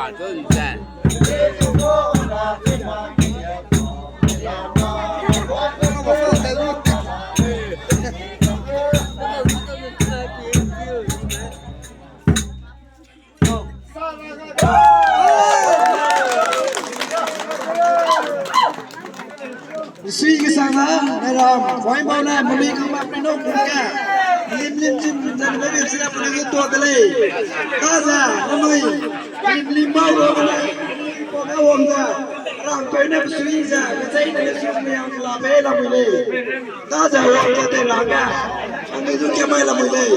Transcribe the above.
马正在。suy cái sang á này là quái bao này một ly không bạc nó cũng cả lim lim lim dần với việc sẽ phải cái tua cái này ta ra nó nuôi lim lim bao rồi này có cái uống ra làm cái này suy ra cái dây này suy mèo là bé là mười đây ta ra uống cái tên là cả anh ấy giúp cho mày là mười đây